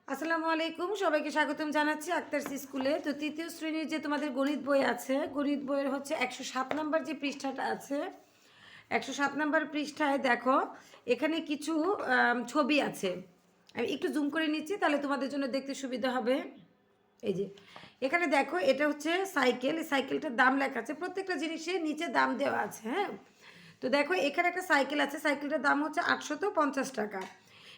আসসালামু আলাইকুম, সবাইকে স্বাগতম জানাচ্ছি আক্তারস স্কুলে। তো তৃতীয় শ্রেণীর যে তোমাদের গণিত বই আছে, গণিত বইয়ের হচ্ছে 107 নম্বর যে পৃষ্ঠাটা আছে, 107 নম্বর পৃষ্ঠায় দেখো এখানে কিছু ছবি আছে। আমি একটু জুম করে নিচ্ছি, তাহলে তোমাদের জন্য দেখতে সুবিধা হবে। এই যে এখানে দেখো, এটা হচ্ছে সাইকেল। এই সাইকেলটার দাম লেখা আছে, প্রত্যেকটা জিনিসের নিচে দাম দেওয়া আছে। হ্যাঁ, তো দেখো এখানে একটা সাইকেল আছে, সাইকেলটার দাম হচ্ছে 850 টাকা।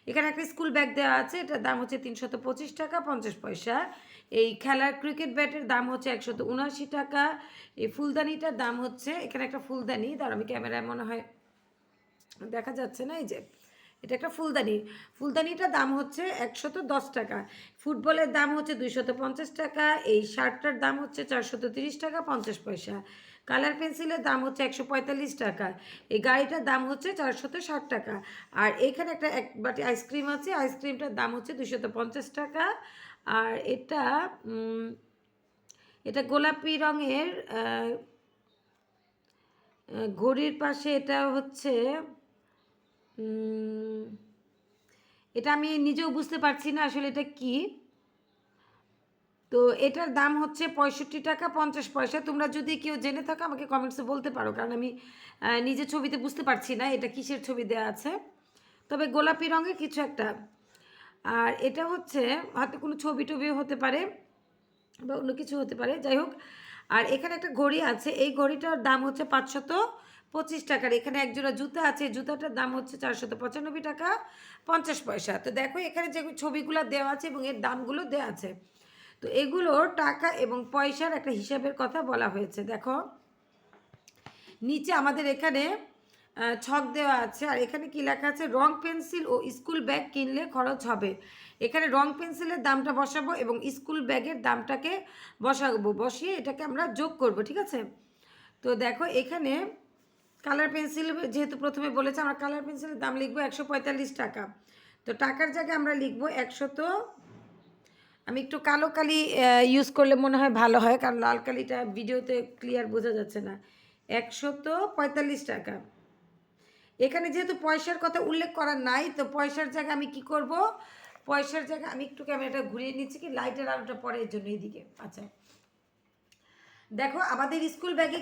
এখানে একটা স্কুল ব্যাগ দেওয়া আছে, এটার দাম হচ্ছে 325 টাকা 50 পয়সা। এই খেলার ক্রিকেট ব্যাটের দাম হচ্ছে 179 টাকা। এই ফুলদানিটার দাম হচ্ছে, এখানে একটা ফুলদানি, দাঁড়াও আমি ক্যামেরায় মনে হয় দেখা যাচ্ছে না, এই যে এটা একটা ফুলদানি, ফুলদানিটার দাম হচ্ছে 110 টাকা। ফুটবলের দাম হচ্ছে 250 টাকা। এই শার্টটার দাম হচ্ছে 430 টাকা 50 পয়সা। কালার পেন্সিলের দাম হচ্ছে 145 টাকা। এই গাড়িটার দাম হচ্ছে 460 টাকা। আর এখানে একটা এক বাটি আইসক্রিম আছে, আইসক্রিমটার দাম হচ্ছে 250 টাকা। আর এটা এটা গোলাপি রঙের ঘড়ির পাশে এটা হচ্ছে এটা আমি নিজেও বুঝতে পারছি না আসলে এটা কি। তো এটার দাম হচ্ছে 65 টাকা 50 পয়সা। তোমরা যদি কেউ জেনে থাকো আমাকে কমেন্টসে বলতে পারো, কারণ আমি নিজের ছবিতে বুঝতে পারছি না এটা কিসের ছবি দেওয়া আছে। তবে গোলাপি রঙের কিছু একটা। আর এটা হচ্ছে হয়তো কোনো ছবি টবিও হতে পারে বা অন্য কিছু হতে পারে, যাই হোক। আর এখানে একটা ঘড়ি আছে, এই ঘড়িটার দাম হচ্ছে 525 টাকার। এখানে একজোড়া জুতা আছে, জুতাটার দাম হচ্ছে 495 টাকা 50 পয়সা। তো দেখো এখানে যে ছবিগুলো দেওয়া আছে এবং এর দামগুলো দেওয়া আছে, তো এগুলোর টাকা এবং পয়সার একটা হিসাবের কথা বলা হয়েছে। দেখো নিচে আমাদের এখানে ছক দেওয়া আছে, আর এখানে কি লেখা আছে, রং পেন্সিল ও স্কুল ব্যাগ কিনলে খরচ হবে। এখানে রং পেন্সিলের দামটা বসাবো এবং স্কুল ব্যাগের দামটাকে বসাবো, বসিয়ে এটাকে আমরা যোগ করব, ঠিক আছে। তো দেখো এখানে কালার পেন্সিল, যেহেতু প্রথমে বলেছে, আমরা কালার পেন্সিলের দাম লিখবো 145 টাকা। তো টাকার জায়গায় আমরা লিখবো 100। আমি একটু কালো কালি ইউজ করলে মনে হয় ভালো হয়, কারণ লাল কালিটা ভিডিওতে ক্লিয়ার বোঝা যাচ্ছে না। 145 টাকা। এখানে যেহেতু পয়সার কথা উল্লেখ করা নাই, তো পয়সার জায়গায় আমি কি করব, পয়সার জায়গায় আমি একটু ক্যামেরাটা ঘুরিয়ে নিচ্ছি, কি লাইটের আলোটা পড়ে এর জন্য এইদিকে। আচ্ছা দেখো আমাদের স্কুল ব্যাগে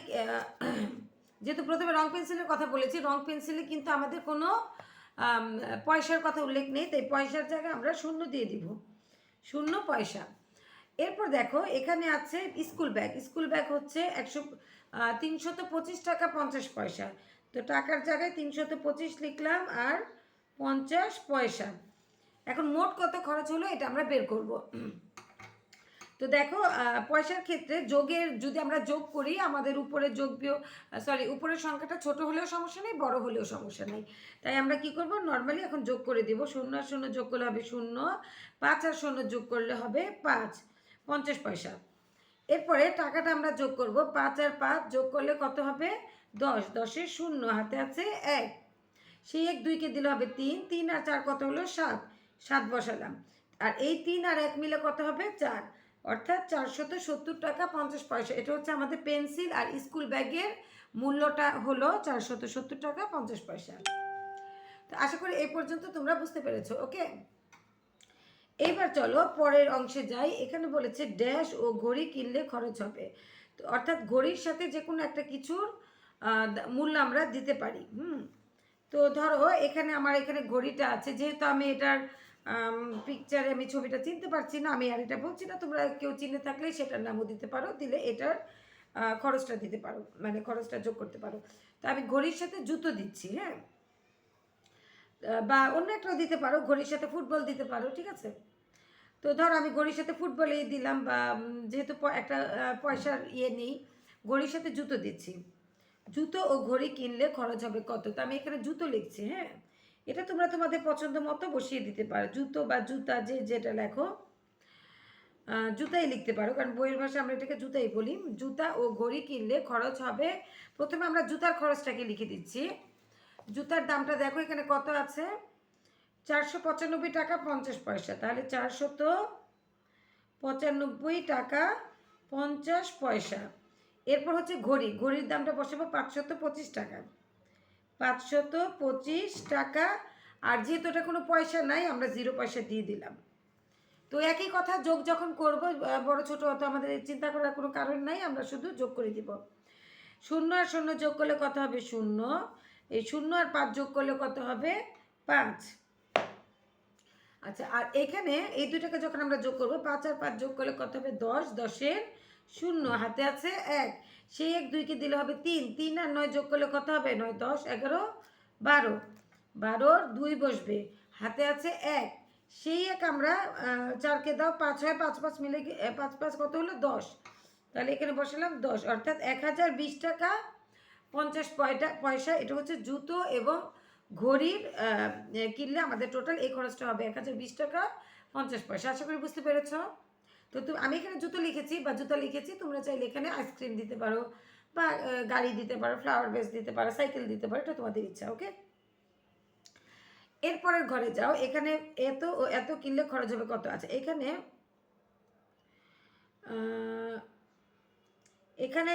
যেহেতু প্রথমে রং পেন্সিলের কথা বলেছি, রং পেন্সিলে কিন্তু আমাদের কোনো পয়সার কথা উল্লেখ নেই, তাই পয়সার জায়গায় আমরা শূন্য দিয়ে দিব, 0 পয়সা। এরপর দেখো এখানে আছে স্কুল ব্যাগ। স্কুল ব্যাগ হচ্ছে 325 টাকা 50 পয়সা। তো টাকার জায়গায় 325 লিখলাম আর 50 পয়সা। এখন মোট কত খরচ হলো এটা আমরা বের করব। তো দেখো পয়সার ক্ষেত্রে যোগের, যদি আমরা যোগ করি, আমাদের উপরে যোগ বিয়োগ, উপরের সংখ্যাটা ছোট হলেও সমস্যা নেই, বড় হলেও সমস্যা নেই। তাই আমরা কি করব, নর্মালি এখন যোগ করে দিব। 0 আর 0 যোগ করলে হবে 0, 5 আর 0 যোগ করলে হবে 5, 50 পয়সা। এরপরে টাকাটা আমরা যোগ করব, 5 আর 5 যোগ করলে কত হবে, 10, 10-এর 0 হাতে আছে 1, সেই 1 2কে দিলে হবে 3, 3 আর 4 কত হলো 7, 7 বসালাম। আর এই 3 আর 1 মিলে কত হবে 4, অর্থাৎ 470 টাকা 50 পয়সা। এটা হচ্ছে আমাদের পেন্সিল আর স্কুল ব্যাগের মূল্যটা হলো 470 টাকা 50 পয়সা। তো আশা করি এই পর্যন্ত তোমরা বুঝতে পেরেছো, ওকে। এইবার চলো পরের অংশে যাই। এখানে বলেছে ড্যাশ ও ঘড়ি কিনলে খরচ হবে। তো অর্থাৎ ঘড়ির সাথে যে কোনো একটা কিছুর মূল্য আমরা দিতে পারি। তো ধরো এখানে আমার এখানে ঘড়িটা আছে, যেহেতু আমি এটার পিকচারে আমি ছবিটা চিনতে পারছি না, আমি আর এটা বলছি না, তোমরা কেউ চিনে থাকলে সেটার নামও দিতে পারো, দিলে এটার খরচটা দিতে পারো, মানে খরচটা যোগ করতে পারো। তো আমি ঘড়ির সাথে জুতো দিচ্ছি, হ্যাঁ, বা অন্য একটাও দিতে পারো, ঘড়ির সাথে ফুটবল দিতে পারো, ঠিক আছে। তো ধর আমি ঘড়ির সাথে ফুটবলে দিলাম, বা যেহেতু একটা পয়সার ইয়ে নেই, ঘড়ির সাথে জুতো দিচ্ছি। জুতো ও ঘড়ি কিনলে খরচ হবে কত, তো আমি এখানে জুতো লিখছি। হ্যাঁ, এটা তোমরা তোমাদের পছন্দ মতো বসিয়ে দিতে পারো, জুতো বা জুতা, যে যেটা লেখো জুতাই লিখতে পারো, কারণ বইয়ের ভাষায় আমরা এটাকে জুতাই বলি। জুতা ও ঘড়ি কিনলে খরচ হবে, প্রথমে আমরা জুতার খরচটাকে লিখে দিচ্ছি। জুতার দামটা দেখো এখানে কত আছে, 495 টাকা 50 পয়সা। তাহলে 495 টাকা 50 পয়সা। এরপর হচ্ছে ঘড়ি, ঘড়ির দামটা বসাবো 525 টাকা, 525 টাকা। আর যেহেতু এটা কোনো পয়সা নাই, আমরা 0 পয়সা দিয়ে দিলাম। তো একই কথা, যোগ যখন করব বড় ছোট অত আমাদের চিন্তা করার কোনো কারণ নাই, আমরা শুধু যোগ করে দিব। 0 আর 0 যোগ করলে কত হবে? 0। এই 0 আর 5 যোগ করলে কত হবে? 5। আচ্ছা, আর এখানে এই দুটাকে যখন আমরা যোগ করব, 5 আর 5 যোগ করলে কত হবে? 10। 10-এর 0, হাতে আছে 1, সেই 1 2কে দিলে হবে 3। 3 আর 9 যোগ করলে কত হবে? 9 10 11 12। 12-র 2 বসবে, হাতে আছে 1, সেই 1 আমরা 4কে দাও, 5 হয়, 5 5 মিলে 5 5 কত হলো? 10। তাহলে এখানে বসালাম 10, অর্থাৎ 1020 টাকা 50 পয়সা। এটা হচ্ছে জুতো এবং ঘড়ির কিনলে আমাদের টোটাল এই খরচটা হবে 1020 টাকা 50 পয়সা। আশা করি বুঝতে পেরেছ। তো আমি এখানে জুতো লিখেছি বা জুতা লিখেছি, তোমরা চাইলে এখানে আইসক্রিম দিতে পারো বা গাড়ি দিতে পারো, ফ্লাওয়ার বেস দিতে পারো, সাইকেল দিতে পারো, এটা তোমাদের ইচ্ছা। ওকে, এরপরের ঘরে যাও। এখানে এত ও এত কিনলে খরচ হবে কত? আচ্ছা, এখানে এখানে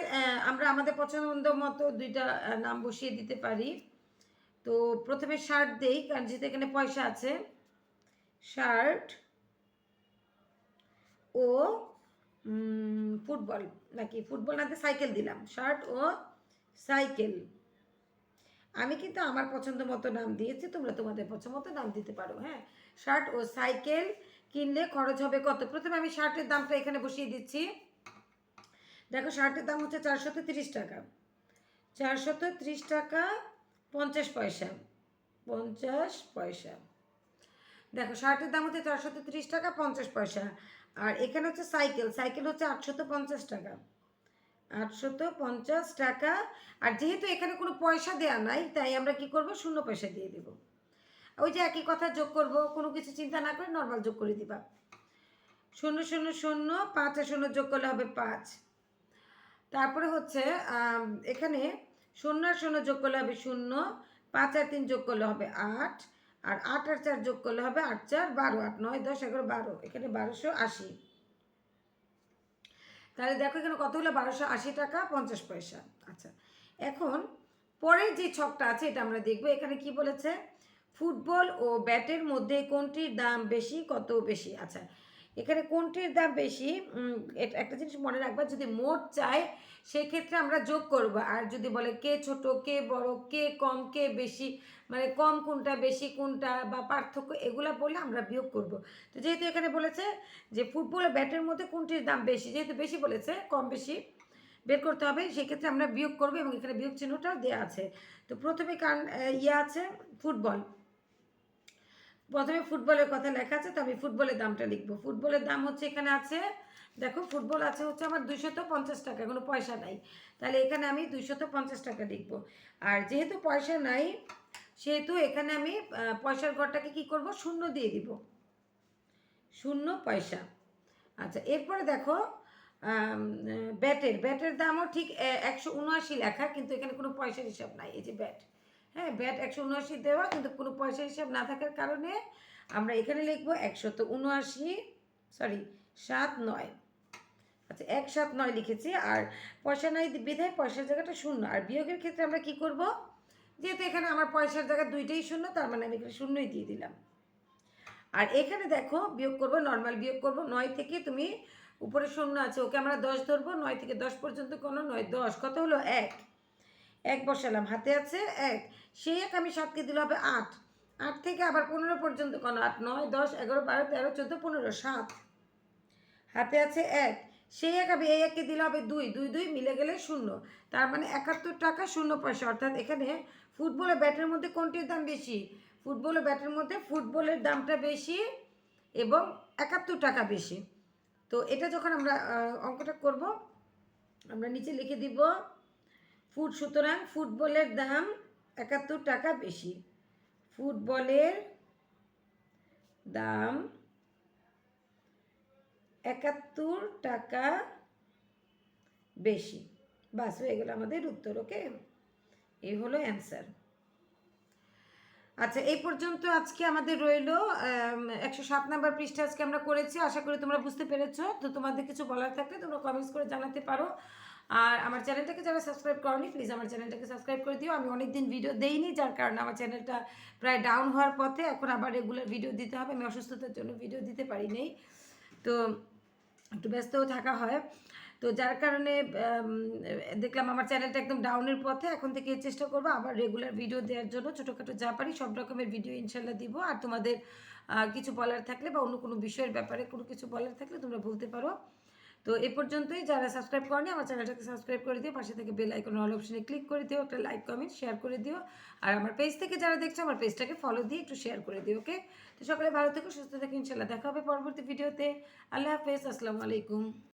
আমরা আমাদের পছন্দ মতো দুইটা নাম বসিয়ে দিতে পারি। তো প্রথমে শার্ট দেই, কারণ যেহেতু এখানে পয়সা আছে। শার্ট ও ফুটবল, নাকি ফুটবল না দিয়ে সাইকেল দিলাম, শার্ট ও সাইকেল। আমি কিন্তু আমার পছন্দ মতো নাম দিয়েছি, তোমরা তোমাদের পছন্দ মতো নাম দিতে পারো। হ্যাঁ, শার্ট ও সাইকেল কিনলে খরচ হবে কত? প্রথমে আমি শার্টের দামটা এখানে বসিয়ে দিচ্ছি। দেখো, শার্টের দাম হচ্ছে 430 টাকা। 430 টাকা 50 পয়সা। 50 পয়সা। দেখো, শার্টের দাম হচ্ছে 430 টাকা 50 পয়সা। আর এখানে হচ্ছে সাইকেল, সাইকেল হচ্ছে 850 টাকা। 850 টাকা। আর যেহেতু এখানে কোনো পয়সা দেওয়া নাই, তাই আমরা কি করব? 0 পয়সা দিয়ে দিব। ওই যে একই কথা, যোগ করব, কোনো কিছু চিন্তা না করে নর্মাল যোগ করে দিবা। 0 0 0, 5 আর 0 যোগ করলে হবে 5। তারপরে হচ্ছে এখানে 0 আর 0 যোগ করলে হবে 0, 5 আর 3 যোগ করলে হবে 8, আর 8 আর 4 যোগ করলে হবে 8 4 12, 8 9 10 11 12, এখানে 1280। তাহলে দেখো এখানে কত হলো? 1280 টাকা 50 পয়সা। আচ্ছা, এখন পরের যে ছকটা আছে এটা আমরা দেখব। এখানে কি বলেছে? ফুটবল ও ব্যাটের মধ্যে কোনটির দাম বেশি, কত বেশি? আচ্ছা, এখানে কোনটির দাম বেশি, একটা জিনিস মনে রাখবা, যদি মোট চায় সেই ক্ষেত্রে আমরা যোগ করব, আর যদি বলে কে ছোট কে বড়, কে কম কে বেশি, মানে কম কোনটা বেশি কোনটা বা পার্থক্য, এগুলা বলে আমরা বিয়োগ করব। তো যেহেতু এখানে বলেছে যে ফুটবল ও ব্যাটের মধ্যে কোনটির দাম বেশি, যেহেতু বেশি বলেছে, কম বেশি বের করতে হবে, সেক্ষেত্রে আমরা বিয়োগ করব, এবং এখানে বিয়োগ চিহ্নটাও দেওয়া আছে। তো প্রথমে আছে ফুটবল। প্রথমে ফুটবলের কথা লেখা আছে, তো আমি ফুটবলের দামটা লিখবো। ফুটবলের দাম হচ্ছে, এখানে আছে, দেখো ফুটবল আছে হচ্ছে আমার 250 টাকা, কোনো পয়সা নাই, তাহলে এখানে আমি 250 টাকা লিখবো। আর যেহেতু পয়সা নাই, সেহেতু এখানে আমি পয়সার ঘরটাকে কি করব? 0 দিয়ে দিব, 0 পয়সা। আচ্ছা, এরপরে দেখো ব্যাটের দামও ঠিক 179 লেখা, কিন্তু এখানে কোনো পয়সার হিসাব নাই। এই যে ব্যাট, হ্যাঁ, ব্যাট 179 দেওয়া, কিন্তু কোনো পয়সার হিসাব না থাকার কারণে আমরা এখানে লিখবো 179, সরি 79। আচ্ছা, 179 লিখেছি, আর পয়সা নাই বিধায় পয়সার জায়গাটা 0। আর বিয়োগের ক্ষেত্রে আমরা কি করব? যেহেতু এখানে আমার পয়সার জায়গা দুইটাই 0, তার মানে আমি এখানে 0ই দিয়ে দিলাম। আর এখানে দেখো বিয়োগ করব, নর্মাল বিয়োগ করব। 9 থেকে তুমি উপরে 0 আছে, ওকে আমরা 10 ধরবো। 9 থেকে 10 পর্যন্ত কোনো 9 10, কত হলো? 1। 1 বসালাম, হাতে আছে 1, সেই 1 আমি 7কে দিলে হবে 8। 8 থেকে আবার 15 পর্যন্ত কোনো 8 9 10 11 12 13 14 15 7, হাতে আছে 1, সেই 1 আমি এই 1কে দিলে হবে 2, 2 2 মিলে গেলে 0, তার মানে 71 টাকা 0 পয়সা। অর্থাৎ এখানে ফুটবল ও ব্যাটের মধ্যে কোনটির দাম বেশি? ফুটবল ও ব্যাটের মধ্যে ফুটবলের দামটা বেশি এবং 71 টাকা বেশি। তো এটা যখন আমরা অঙ্কটা করব, আমরা নিচে লিখে দিব সুতরাং ফুটবলের দাম 71 টাকা বেশি। ফুটবলের দাম 71 টাকা বেশি। বাস, হয়ে গেল আমাদের উত্তর। ওকে, এই হলো অ্যান্সার। আচ্ছা, এই পর্যন্ত আজকে আমাদের রইল 107 নম্বর পৃষ্ঠা আজকে আমরা করেছি। আশা করি তোমরা বুঝতে পেরেছো। তো তোমাদের কিছু বলার থাকলে তোমরা কমেন্টস করে জানাতে পারো। আর আমার চ্যানেলটাকে যারা সাবস্ক্রাইব করনি প্লিজ আমার চ্যানেলটাকে সাবস্ক্রাইব করে দিও। আমি অনেক দিন ভিডিও দেইনি, যার কারণে আমার চ্যানেলটা প্রায় ডাউন হওয়ার পথে। এখন আবার রেগুলার ভিডিও দিতে হবে, আমি অসুস্থতার জন্য ভিডিও দিতে পারি নেই, তো একটু ব্যস্তও থাকা হয়। তো যার কারণে দেখলাম আমার চ্যানেলটা একদম ডাউনের পথে। এখন থেকে চেষ্টা করবো আবার রেগুলার ভিডিও দেওয়ার জন্য, ছোটোখাটো যা পারি সব রকমের ভিডিও ইনশাল্লাহ দিব। আর তোমাদের কিছু বলার থাকলে বা অন্য কোনো বিষয়ের ব্যাপারে কোনো কিছু বলার থাকলে তোমরা বলতে পারো। তো এ পর্যন্তই। যারা সাবস্ক্রাইব করেনি আমার চ্যানেলটাকে সাবস্ক্রাইব করে দিও, পাশে থেকে বেল আইকন অল অপশনে ক্লিক করে দিও, একটা লাইক কমেন্ট শেয়ার করে দিও। আর আমার পেজ থেকে যারা দেখছো আমার পেজটাকে ফলো দিয়ে একটু শেয়ার করে দিও, ওকে? তো সকালে ভালো থেকো, সুস্থ থেকো, ইনশাল্লাহ দেখা হবে পরবর্তী ভিডিওতে। আল্লাহ হাফেজ, আসসালামু আলাইকুম।